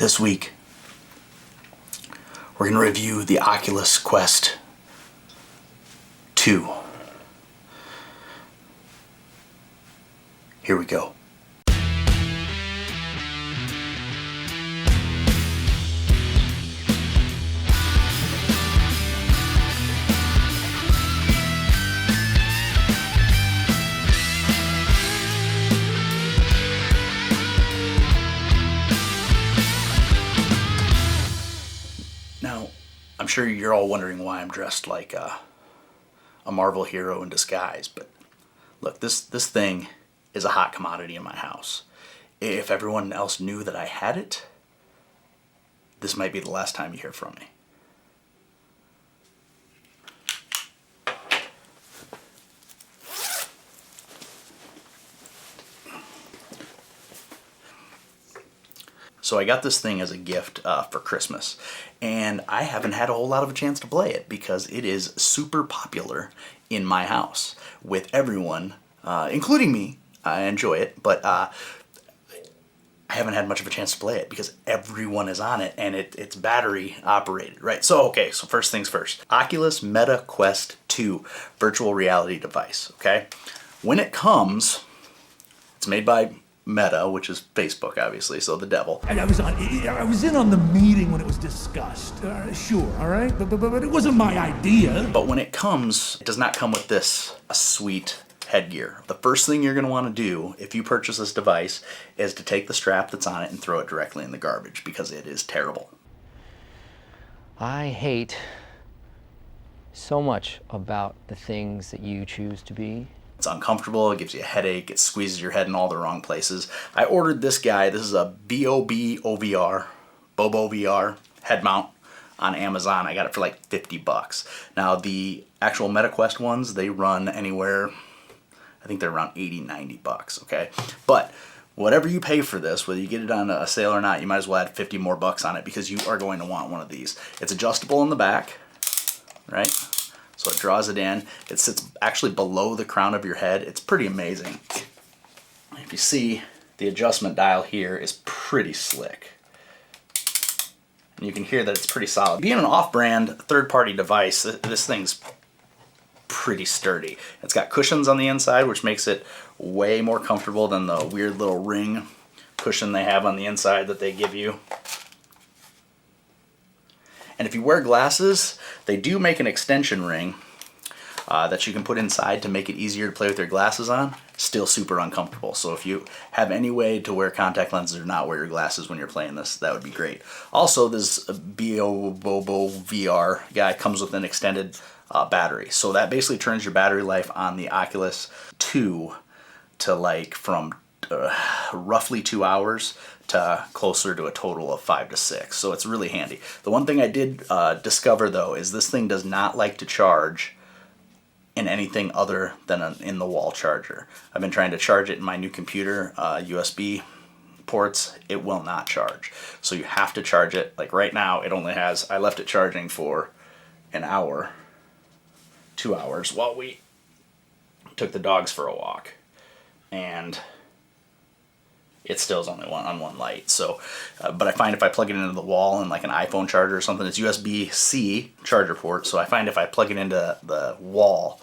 This week, we're going to review the Oculus Quest 2. Here we go. Now, I'm sure you're all wondering why I'm dressed like a Marvel hero in disguise, but look, this thing is a hot commodity in my house. If everyone else knew that I had it, this might be the last time you hear from me. So I got this thing as a gift for Christmas, and I haven't had a whole lot of a chance to play it because it is super popular in my house with everyone, including me. I enjoy it, but I haven't had much of a chance to play it because everyone is on it, and it's battery operated, right? So first things first. Oculus Meta Quest 2 virtual reality device, okay? When it comes, it's made by Meta, which is Facebook, obviously, so the devil. And I was in on the meeting when it was discussed. Sure, all right, but it wasn't my idea. But when it comes, it does not come with this sweet headgear. The first thing you're going to want to do if you purchase this device is to take the strap that's on it and throw it directly in the garbage because it is terrible. I hate so much about the things that you choose to be. It's uncomfortable, it gives you a headache, it squeezes your head in all the wrong places. I ordered this guy. This is a Bobo VR head mount on Amazon. I got it for like $50. Now the actual MetaQuest ones, they run anywhere, I think they're around $80, $90, okay? But whatever you pay for this, whether you get it on a sale or not, you might as well add 50 more bucks on it because you are going to want one of these. It's adjustable in the back, right? So it draws it in. It sits actually below the crown of your head. It's pretty amazing. If you see, the adjustment dial here is pretty slick. And you can hear that it's pretty solid. Being an off-brand, third-party device, this thing's pretty sturdy. It's got cushions on the inside, which makes it way more comfortable than the weird little ring cushion they have on the inside that they give you. And if you wear glasses, they do make an extension ring that you can put inside to make it easier to play with your glasses on. Still super uncomfortable. So if you have any way to wear contact lenses or not wear your glasses when you're playing this, that would be great. Also, this Bobo VR guy comes with an extended battery. So that basically turns your battery life on the Oculus 2 to like from roughly 2 hours to closer to a total of 5 to 6. So it's really handy. The one thing I did discover though is this thing does not like to charge in anything other than an in-the-wall charger. I've been trying to charge it in my new computer, USB ports. It will not charge. So you have to charge it. Like right now, it only has, I left it charging for an hour, 2 hours while we took the dogs for a walk. And it still is only on one light. So, but I find if I plug it into the wall in like an iPhone charger or something, it's USB-C charger port. So I find if I plug it into the wall,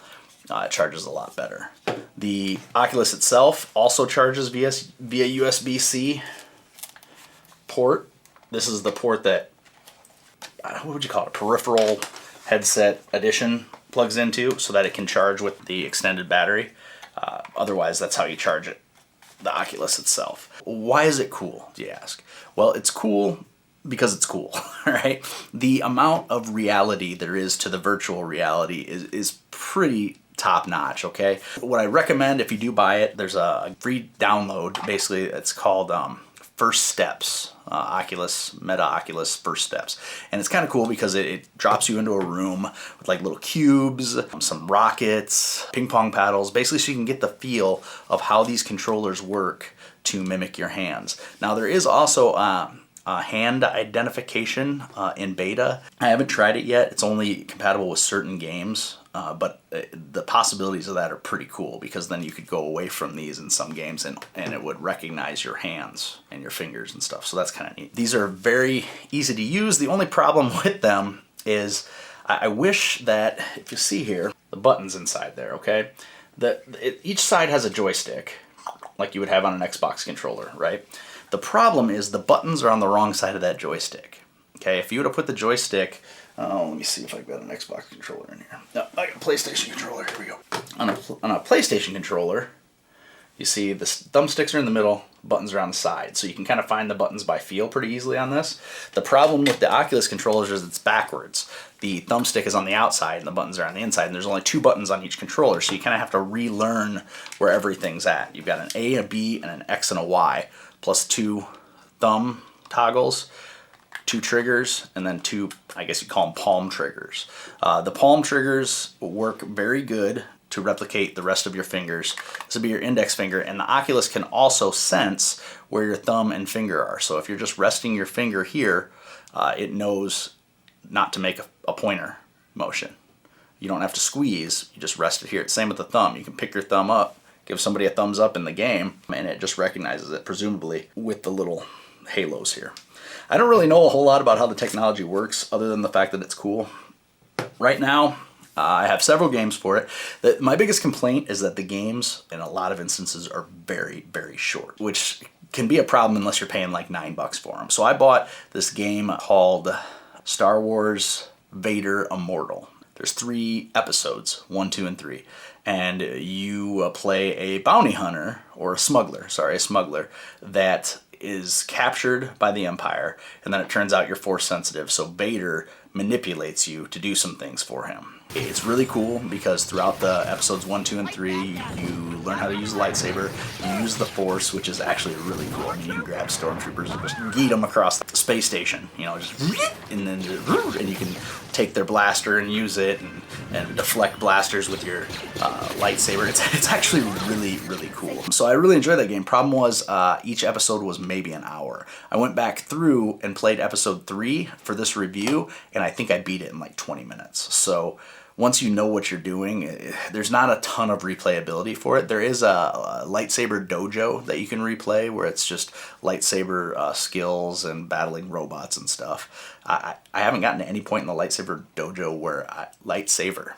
it charges a lot better. The Oculus itself also charges via USB-C port. This is the port that, what would you call it, peripheral headset edition plugs into so that it can charge with the extended battery. Otherwise, that's how you charge it. The Oculus itself. Why is it cool, do you ask? Well, it's cool because it's cool, right? The amount of reality there is to the virtual reality is pretty top-notch, okay? What I recommend if you do buy it, there's a free download. Basically, it's called First Steps, Meta Oculus First Steps. And it's kind of cool because it drops you into a room with like little cubes, some rockets, ping pong paddles, basically so you can get the feel of how these controllers work to mimic your hands. Now there is also hand identification in beta. I haven't tried it yet. It's only compatible with certain games, but the possibilities of that are pretty cool, because then you could go away from these in some games and it would recognize your hands and your fingers and stuff. So that's kind of neat. These are very easy to use. The only problem with them is I wish that, if you see here, the buttons inside there, okay? Each side has a joystick, like you would have on an Xbox controller, right? The problem is the buttons are on the wrong side of that joystick. Okay, if you were to put the joystick, let me see if I've got an Xbox controller in here. No, I got a PlayStation controller. Here we go. On a PlayStation controller, you see the thumbsticks are in the middle, buttons are on the side. So you can kind of find the buttons by feel pretty easily on this. The problem with the Oculus controllers is it's backwards. The thumbstick is on the outside and the buttons are on the inside, and there's only 2 buttons on each controller, so you kind of have to relearn where everything's at. You've got an A, a B, and an X and a Y, plus 2 thumb toggles, 2 triggers, and then 2, I guess you call them palm triggers. The palm triggers work very good to replicate the rest of your fingers. This will be your index finger, and the Oculus can also sense where your thumb and finger are. So if you're just resting your finger here, it knows not to make a pointer motion. You don't have to squeeze, you just rest it here. Same with the thumb. You can pick your thumb up, give somebody a thumbs up in the game, and it just recognizes it, presumably with the little halos here. I don't really know a whole lot about how the technology works, other than the fact that it's cool. Right now, I have several games for it. My biggest complaint is that the games, in a lot of instances, are very, very short, which can be a problem unless you're paying like $9 for them. So I bought this game called Star Wars Vader Immortal. There's 3 episodes, 1, 2, and 3. And you play a bounty hunter, or a smuggler that is captured by the Empire, and then it turns out you're Force sensitive, so Vader manipulates you to do some things for him. It's really cool because throughout the episodes 1, 2, and 3, you learn how to use a lightsaber. You use the Force, which is actually really cool. I mean, you can grab stormtroopers and just yeet them across the space station, you know, and you can take their blaster and use it and deflect blasters with your lightsaber. It's actually really, really cool. So I really enjoyed that game. Problem was each episode was maybe an hour. I went back through and played episode 3 for this review, and I think I beat it in like 20 minutes. So once you know what you're doing, there's not a ton of replayability for it. There is a lightsaber dojo that you can replay where it's just lightsaber skills and battling robots and stuff. I haven't gotten to any point in the lightsaber dojo where lightsaber.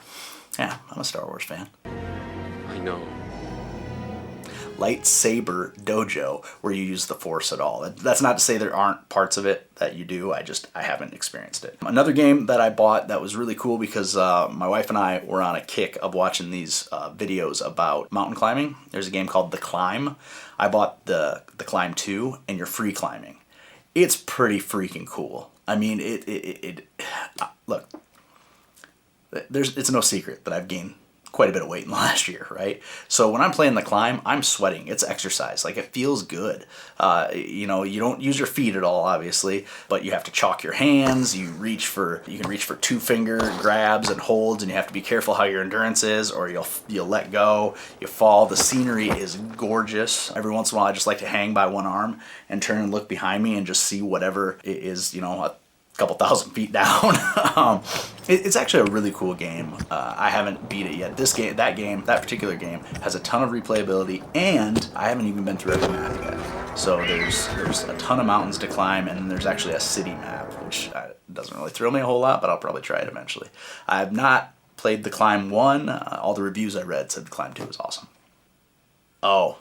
Yeah, I'm a Star Wars fan. I know. Lightsaber dojo where you use the Force at all. That's not to say there aren't parts of it that you do. I haven't experienced it. Another game that I bought that was really cool because my wife and I were on a kick of watching these videos about mountain climbing. There's a game called The Climb. I bought the Climb 2, and you're free climbing. It's pretty freaking cool. I mean, look, it's no secret that I've gained quite a bit of weight in the last year, right? So when I'm playing The Climb, I'm sweating. It's exercise. Like, it feels good. You know, you don't use your feet at all, obviously, but you have to chalk your hands. You can reach for 2-finger grabs and holds, and you have to be careful how your endurance is, or you'll let go. You fall. The scenery is gorgeous. Every once in a while, I just like to hang by one arm and turn and look behind me and just see whatever is, you know, a couple thousand feet down. It's actually a really cool game. I haven't beat it yet. That particular game has a ton of replayability, and I haven't even been through every map yet. So there's a ton of mountains to climb, and there's actually a city map, which doesn't really thrill me a whole lot, but I'll probably try it eventually. I have not played The Climb 1. All the reviews I read said The Climb 2 was awesome. Oh,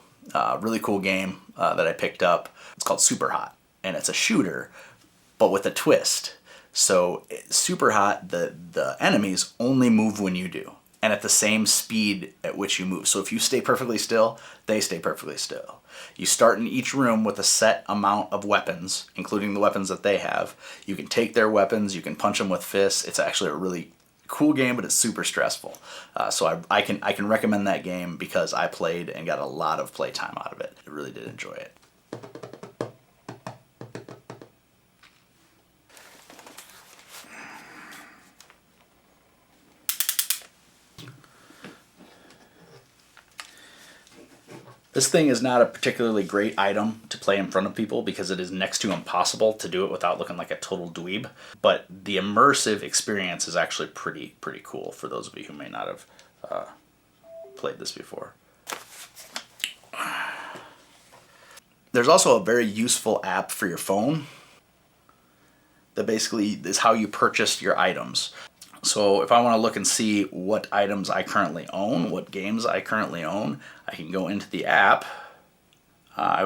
really cool game that I picked up. It's called Super Hot, and it's a shooter, but with a twist. So Super Hot, the enemies only move when you do, and at the same speed at which you move. So if you stay perfectly still, they stay perfectly still. You start in each room with a set amount of weapons, including the weapons that they have. You can take their weapons, you can punch them with fists. It's actually a really cool game, but it's super stressful. So I can recommend that game because I played and got a lot of playtime out of it. I really did enjoy it. This thing is not a particularly great item to play in front of people because it is next to impossible to do it without looking like a total dweeb. But the immersive experience is actually pretty cool for those of you who may not have played this before. There's also a very useful app for your phone that basically is how you purchased your items. So if I want to look and see what items I currently own, what games I currently own, I can go into the app. I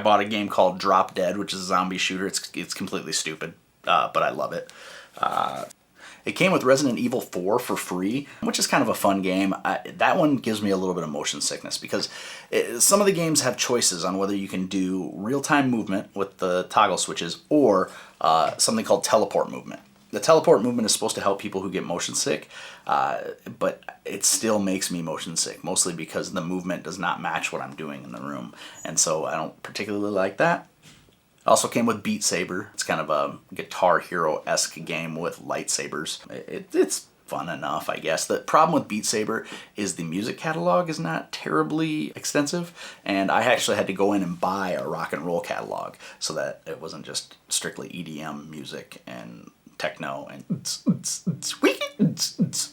bought a game called Drop Dead, which is a zombie shooter. It's completely stupid, but I love it. It came with Resident Evil 4 for free, which is kind of a fun game. That one gives me a little bit of motion sickness because some of the games have choices on whether you can do real-time movement with the toggle switches or something called teleport movement. The teleport movement is supposed to help people who get motion sick, but it still makes me motion sick, mostly because the movement does not match what I'm doing in the room, and so I don't particularly like that. It also came with Beat Saber. It's kind of a Guitar Hero-esque game with lightsabers. It's fun enough, I guess. The problem with Beat Saber is the music catalog is not terribly extensive, and I actually had to go in and buy a rock and roll catalog so that it wasn't just strictly EDM music and techno and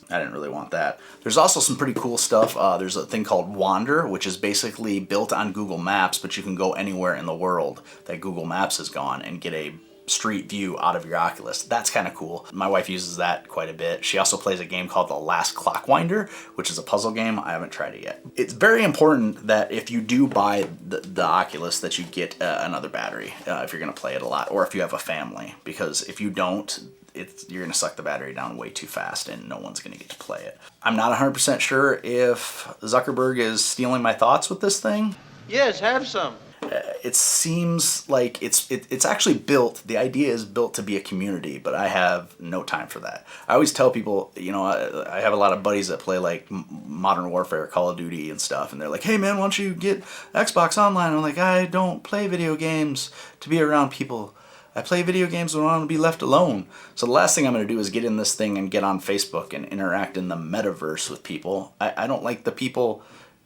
I didn't really want that. There's also some pretty cool stuff. There's a thing called Wander, which is basically built on Google Maps, but you can go anywhere in the world that Google Maps has gone and get a street view out of your Oculus. That's kind of cool. My wife uses that quite a bit. She also plays a game called The Last Clockwinder, which is a puzzle game. I haven't tried it yet. It's very important that if you do buy the Oculus that you get another battery if you're going to play it a lot, or if you have a family, because if you don't, you're going to suck the battery down way too fast and no one's going to get to play it. I'm not 100% sure if Zuckerberg is stealing my thoughts with this thing. Yes, have some. It seems like it's actually built, the idea is built to be a community, but I have no time for that. I always tell people, you know, I have a lot of buddies that play like Modern Warfare, Call of Duty and stuff, and they're like, hey man, why don't you get Xbox Online? I'm like, I don't play video games to be around people. I play video games when I want to be left alone. So the last thing I'm going to do is get in this thing and get on Facebook and interact in the metaverse with people. I don't like the people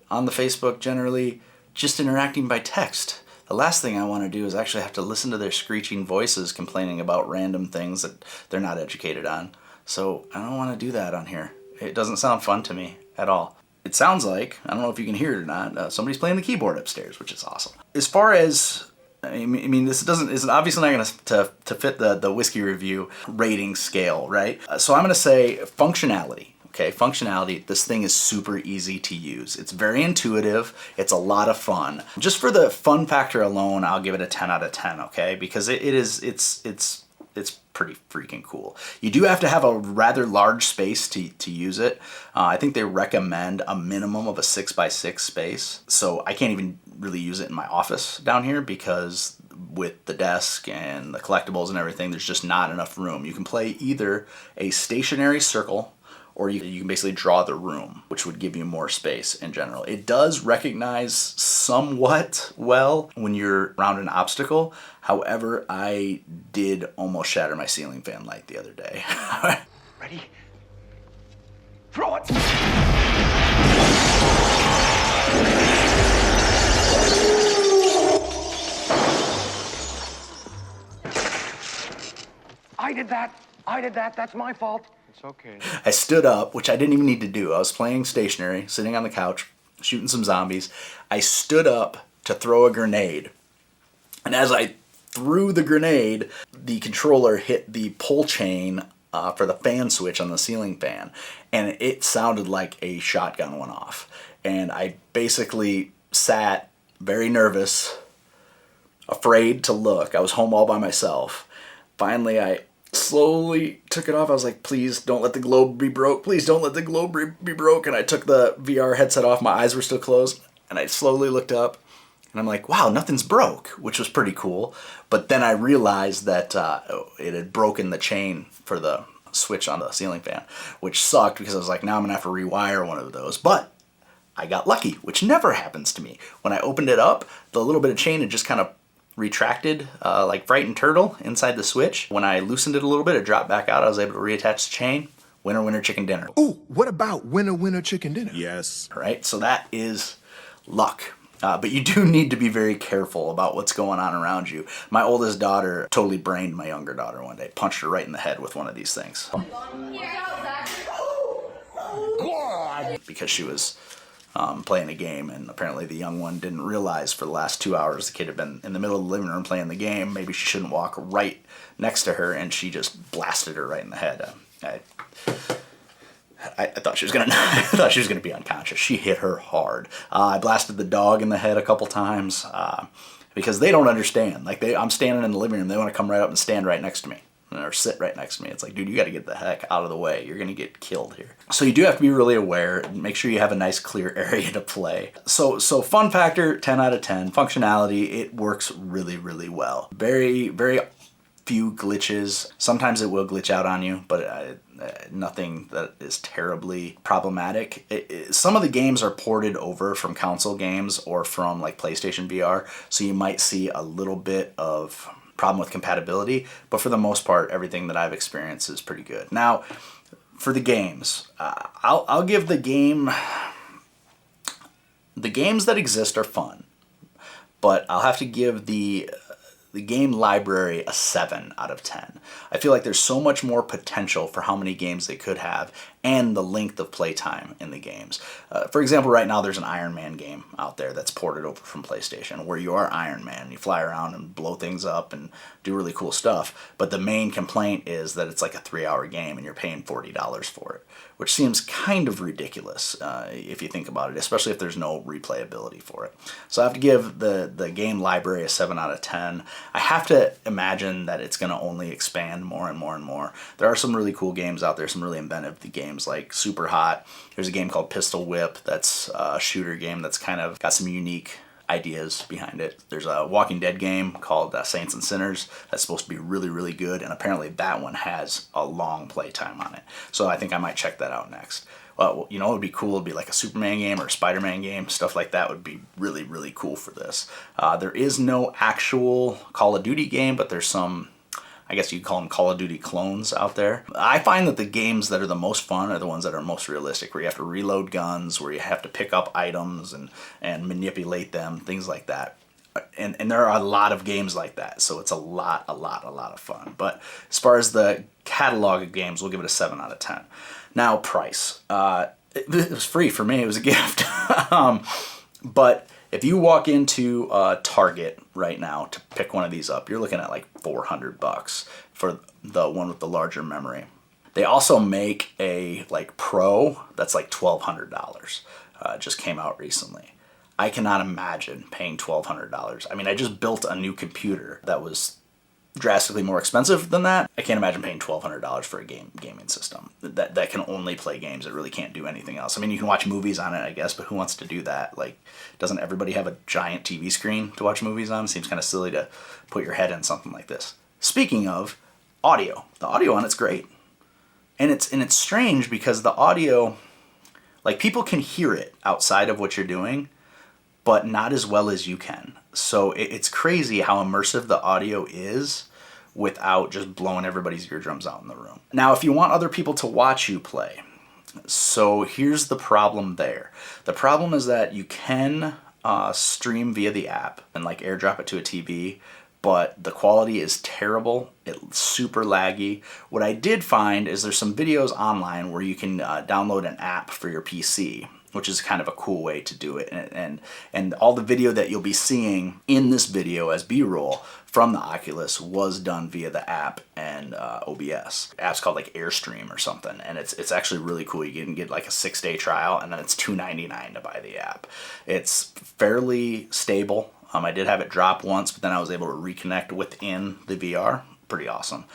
on the Facebook generally just interacting by text. The last thing I want to do is actually have to listen to their screeching voices complaining about random things that they're not educated on. So I don't want to do that on here. It doesn't sound fun to me at all. It sounds like, I don't know if you can hear it or not, somebody's playing the keyboard upstairs, which is awesome. As far as I mean, this is obviously not going to fit the whiskey review rating scale, right? So I'm going to say functionality. Okay, functionality, this thing is super easy to use. It's very intuitive. It's a lot of fun. Just for the fun factor alone, I'll give it a 10 out of 10, okay? Because it's pretty freaking cool. You do have to have a rather large space to use it. I think they recommend a minimum of a 6x6 space. So I can't even really use it in my office down here because with the desk and the collectibles and everything, there's just not enough room. You can play either a stationary circle or you can basically draw the room, which would give you more space in general. It does recognize somewhat well when you're around an obstacle. However, I did almost shatter my ceiling fan light the other day. Ready? Throw it! I did that. That's my fault. It's okay. I stood up, which I didn't even need to do. I was playing stationary, sitting on the couch, shooting some zombies. I stood up to throw a grenade. And as I threw the grenade, the controller hit the pull chain for the fan switch on the ceiling fan. And it sounded like a shotgun went off. And I basically sat very nervous, afraid to look. I was home all by myself. Finally, I slowly took it off. I was like, please don't let the globe be broke. Please don't let the globe be broke. And I took the VR headset off. My eyes were still closed. And I slowly looked up. And I'm like, wow, nothing's broke, which was pretty cool. But then I realized that it had broken the chain for the switch on the ceiling fan, which sucked because I was like, now I'm going to have to rewire one of those. But I got lucky, which never happens to me. When I opened it up, the little bit of chain had just kind of retracted like frightened turtle inside the switch. When I loosened it a little bit, it dropped back out. I was able to reattach the chain. Winner, winner, chicken dinner. Ooh, what about winner, winner, chicken dinner? Yes. All right, so that is luck. But you do need to be very careful about what's going on around you. My oldest daughter totally brained my younger daughter one day, punched her right in the head with one of these things. Because she was playing a game, and apparently the young one didn't realize for the last 2 hours the kid had been in the middle of the living room playing the game. Maybe she shouldn't walk right next to her, and she just blasted her right in the head. I thought she was gonna. I thought she was gonna be unconscious. She hit her hard. I blasted the dog in the head a couple times because they don't understand. Like I'm standing in the living room, they want to come right up and stand right next to me or sit right next to me. It's like, dude, you got to get the heck out of the way. You're gonna get killed here. So you do have to be really aware. Make sure you have a nice clear area to play. So fun factor, 10 out of 10. Functionality, it works really, really well. Very, very few glitches. Sometimes it will glitch out on you, but nothing that is terribly problematic. Some of the games are ported over from console games or from like PlayStation VR, so you might see a little bit of problem with compatibility, but for the most part, everything that I've experienced is pretty good. Now, for the games, I'll give the games that exist are fun, but I'll have to give the game library a 7 out of 10. I feel like there's so much more potential for how many games they could have and the length of playtime in the games. For example, right now there's an Iron Man game out there that's ported over from PlayStation where you are Iron Man. You fly around and blow things up and do really cool stuff. But the main complaint is that it's like a 3-hour game and you're paying $40 for it, which seems kind of ridiculous if you think about it, especially if there's no replayability for it. So I have to give the game library a 7 out of 10. I have to imagine that it's going to only expand more and more and more. There are some really cool games out there, some really inventive games like Super Hot. There's a game called Pistol Whip that's a shooter game that's kind of got some unique ideas behind it. There's a Walking Dead game called Saints and Sinners that's supposed to be really, really good, and apparently that one has a long playtime on it. So I think I might check that out next. Well, you know, it would be cool. It'd be like a Superman game or a Spider-Man game. Stuff like that would be really, really cool for this. There is no actual Call of Duty game, but there's some, I guess you'd call them Call of Duty clones out there. I find that the games that are the most fun are the ones that are most realistic, where you have to reload guns, where you have to pick up items and manipulate them, things like that. And there are a lot of games like that, so it's a lot of fun. But as far as the catalog of games, we'll give it a 7 out of 10. Now, price. It was free for me. It was a gift. But if you walk into Target right now to pick one of these up, you're looking at like $400 for the one with the larger memory. They also make a like Pro that's like $1,200. Just came out recently. I cannot imagine paying $1,200. I mean, I just built a new computer that was drastically more expensive than that. I can't imagine paying $1,200 for a gaming system that can only play games. It really can't do anything else. I mean, you can watch movies on it, I guess, but who wants to do that? Like, doesn't everybody have a giant TV screen to watch movies on? It seems kind of silly to put your head in something like this. Speaking of audio, the audio on it's great. And it's strange because the audio, like, people can hear it outside of what you're doing, but not as well as you can. So it's crazy how immersive the audio is without just blowing everybody's eardrums out in the room. Now, if you want other people to watch you play, so here's the problem there. The problem is that you can stream via the app and like airdrop it to a TV, but the quality is terrible. It's super laggy. What I did find is there's some videos online where you can download an app for your PC, which is kind of a cool way to do it. And all the video that you'll be seeing in this video as B-roll from the Oculus was done via the app and OBS. The app's called like Airstream or something, and it's actually really cool. You can get like a 6-day trial, and then it's $2.99 to buy the app. It's fairly stable. I did have it drop once, but then I was able to reconnect within the VR. Pretty awesome.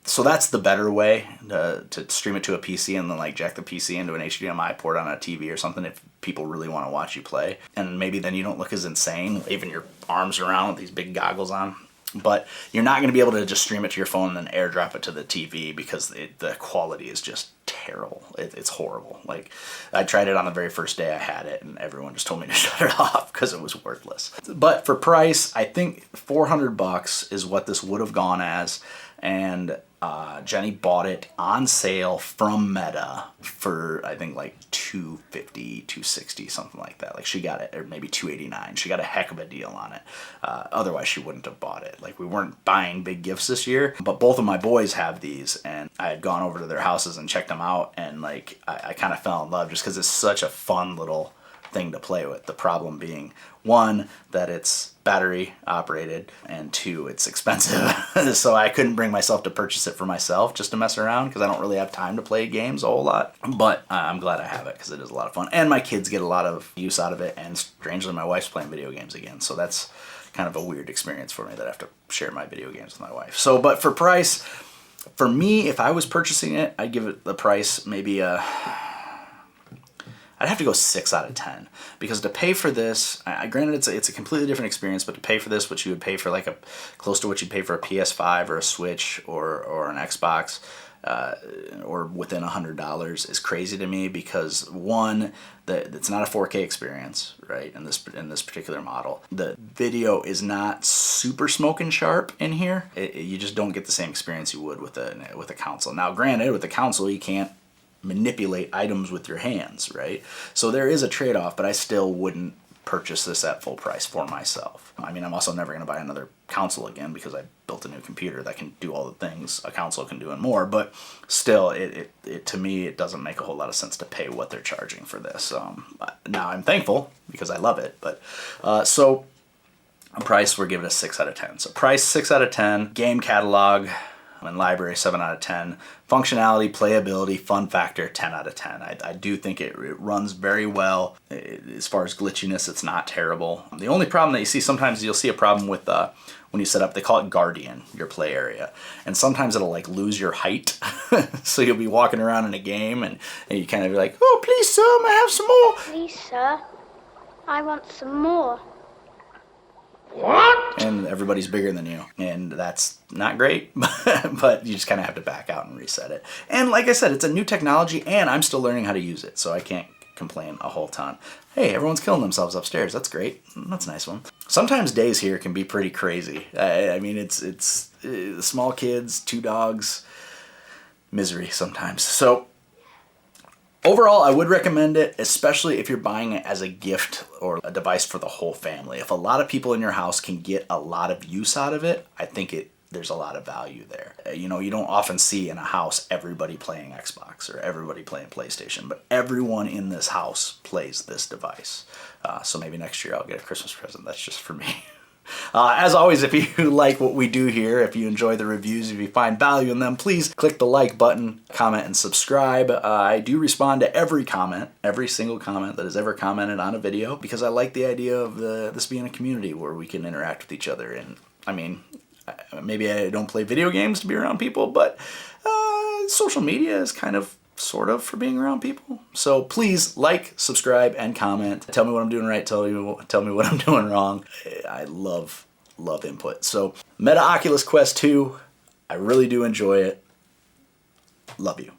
So that's the better way to stream it to a PC and then like jack the PC into an HDMI port on a TV or something if people really want to watch you play. And maybe then you don't look as insane waving your arms around with these big goggles on. But you're not going to be able to just stream it to your phone and then airdrop it to the TV because the quality is just terrible. It's horrible. Like, I tried it on the very first day I had it, and everyone just told me to shut it off because it was worthless. But for price, I think $400 is what this would have gone as, and Jenny bought it on sale from Meta for, I think, like $250, $260, something like that. Like, she got it, or maybe $289. She got a heck of a deal on it. Otherwise, she wouldn't have bought it. Like, we weren't buying big gifts this year, but both of my boys have these, and I had gone over to their houses and checked them out, and like, I kind of fell in love just because it's such a fun little thing to play with. The problem being, one, that it's battery operated, and two, it's expensive. So I couldn't bring myself to purchase it for myself just to mess around, because I don't really have time to play games a whole lot. But I'm glad I have it, because it is a lot of fun, and my kids get a lot of use out of it, and strangely my wife's playing video games again, so that's kind of a weird experience for me that I have to share my video games with my wife. So, but for price, for me, if I was purchasing it, I'd give it the price maybe I'd have to go 6 out of 10, because to pay for this, granted it's a completely different experience, but to pay for this, what you would pay for like close to what you'd pay for a PS5 or a Switch or an Xbox, or within $100 is crazy to me, because one, it's not a 4K experience, right? In this particular model, the video is not super smoking sharp in here. You just don't get the same experience you would with a console. Now, granted, with the console you can't manipulate items with your hands, right? So there is a trade-off, but I still wouldn't purchase this at full price for myself. I mean, I'm also never going to buy another console again, because I built a new computer that can do all the things a console can do and more, but still, it to me, it doesn't make a whole lot of sense to pay what they're charging for this. Now I'm thankful, because I love it, but so price, we're giving it a 6 out of 10. So price, 6 out of 10. Game catalog and library, 7 out of 10. Functionality, playability, fun factor, 10 out of 10. I do think it runs very well. As far as glitchiness, it's not terrible. The only problem that you see, sometimes you'll see a problem with when you set up, they call it Guardian, your play area. And sometimes it'll like lose your height. So you'll be walking around in a game and you kind of be like, oh, please, sir, may I have some more? Please, sir, I want some more. What? And everybody's bigger than you, and that's not great, but you just kind of have to back out and reset it. And like I said, it's a new technology, and I'm still learning how to use it, so I can't complain a whole ton. Hey, everyone's killing themselves upstairs. That's great. That's a nice one. Sometimes days here can be pretty crazy. I mean, it's small kids, 2 dogs, misery sometimes. So overall, I would recommend it, especially if you're buying it as a gift or a device for the whole family. If a lot of people in your house can get a lot of use out of it, I think there's a lot of value there. You know, you don't often see in a house everybody playing Xbox or everybody playing PlayStation, but everyone in this house plays this device. So maybe next year I'll get a Christmas present. That's just for me. As always, if you like what we do here, if you enjoy the reviews, if you find value in them, please click the like button, comment, and subscribe. I do respond to every comment, every single comment that is ever commented on a video, because I like the idea of this being a community where we can interact with each other. And I mean, maybe I don't play video games to be around people, but social media is kind of sort of for being around people. So please like, subscribe, and comment. Tell me what I'm doing right. Tell me what I'm doing wrong. I love input. So Meta Oculus Quest 2, I really do enjoy it. Love you.